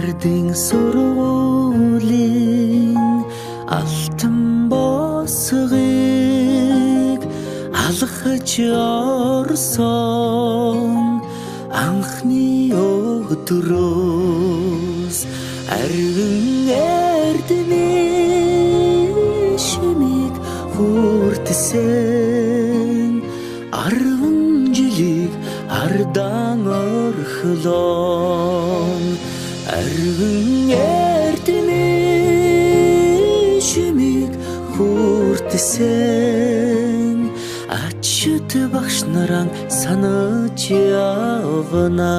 ардын сургуулийн алтан босгыг алхаж орсон анхны өдрөөс арвин эрдэнэ шимиг хүртсэн 10 жилиг ардан орхлон арвин эрдэнэ шимиг хүртсэн ачид багш наран санаж явна.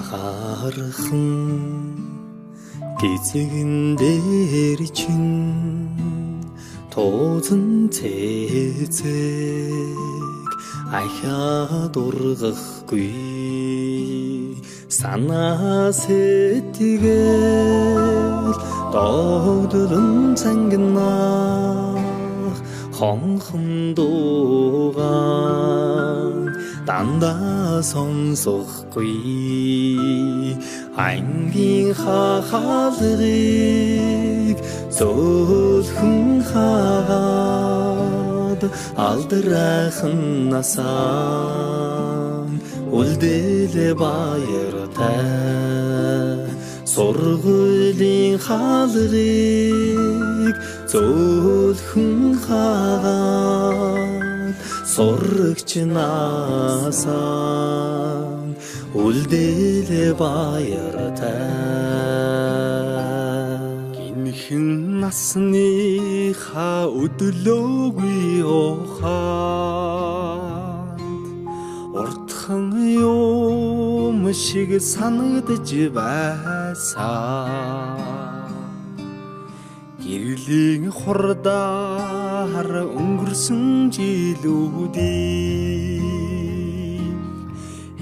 Салахархан гизэгэн дээр чин тоозон цэцэг ахаад ургахгүй санаа сэтгэл догдолн цангинах хонхон дуугаан дандаа сонсохгүй ангийн хахалгыг зөөлхөн хаад алдрайхан насаа үлдээлээ баяртай сургуулийн хаалгыг зөөлхөн хаад сурагч насаа үлдээлээ баяртай гинхэн насныхаа өдлөөгүй ухаанд уртхан юм шиг санагдж байсан гэрлийн хурдаар өнгөрсөн жилүүдийг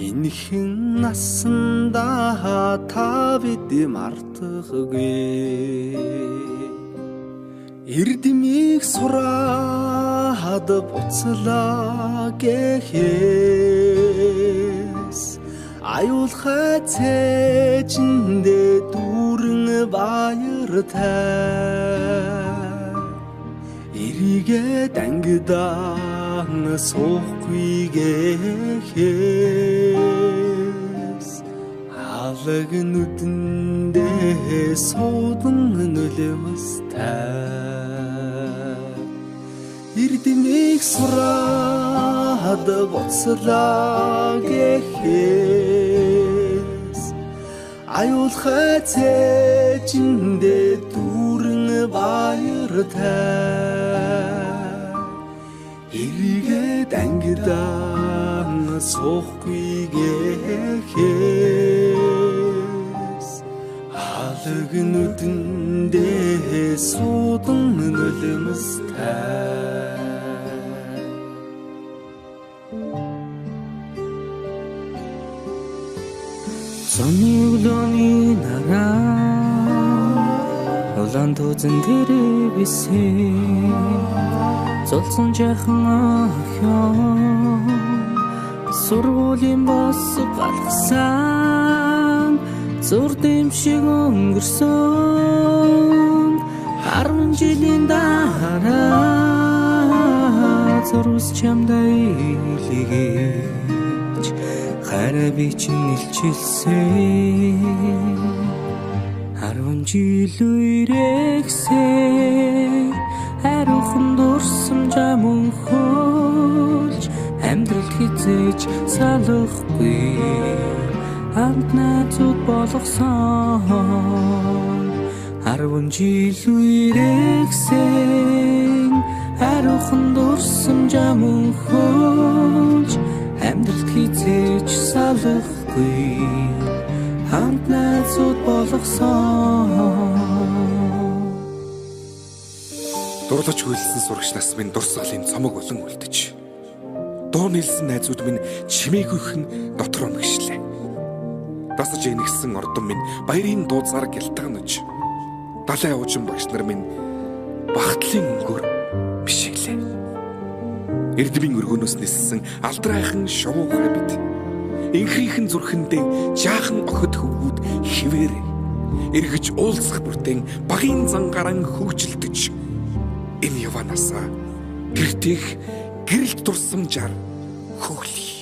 энэхэн насандаа та бид мартахгүй эрдэмийг сураад буцлаа гэхээс аюулхай цээжиндээ дүүрэн баяртай эрийгээ дангидаан суухгүй гэхээс алаг нүдэндээ суудан нөлөөстэй эрдэмийг сураад буцлаа гэхээс аюулхай цээжиндээ дүүрэн баяртай эрийгээ дангидаан суухгүй гэхээс алаг нүдэндээ суудан нөлөөстэй Сонигдоны нараа улаан тузан дээр бисэн золцон жахан охин сургуулийн бос галгасан зур дэвшиг өнгөрсөн 10 жилийн дараа зурс чамдаа илгээж хараа би чинь илчилсэн 10 жил үрэгсээ хариухан дурсам жамун хөлж амьдрал хизээж салахгүй хамт найзууд болгосон 10 жил үрэгсээ хариухан дурсам жамун хөлж амьдрал хизээж салахгүй хамт найзууд болгосон дурлаж хөлсөн сурагч нас минь дурсгалын цомог болон үлдэж Дуу нийлсэн найзууд минь чимээгүйхэн дотроо мэгшлээ. Дасаж энэгсэн ордон минь баярын дууцаар гялтганаж, далай уужин багш нар минь багтлын өнгөөр бишиглээ. Эрдмийн өргөнөөс ниссэн алдрайхан шувуугай бид. Инхрийнхэн зүрхэндээ жаахан охид хөвгүүд хിവэрэ. Эргэж уулзах бүртэн багийн зангаран хөвчлөдөж энэ яванасаа гэртэх гэрэлт турсамжаар хөглөе.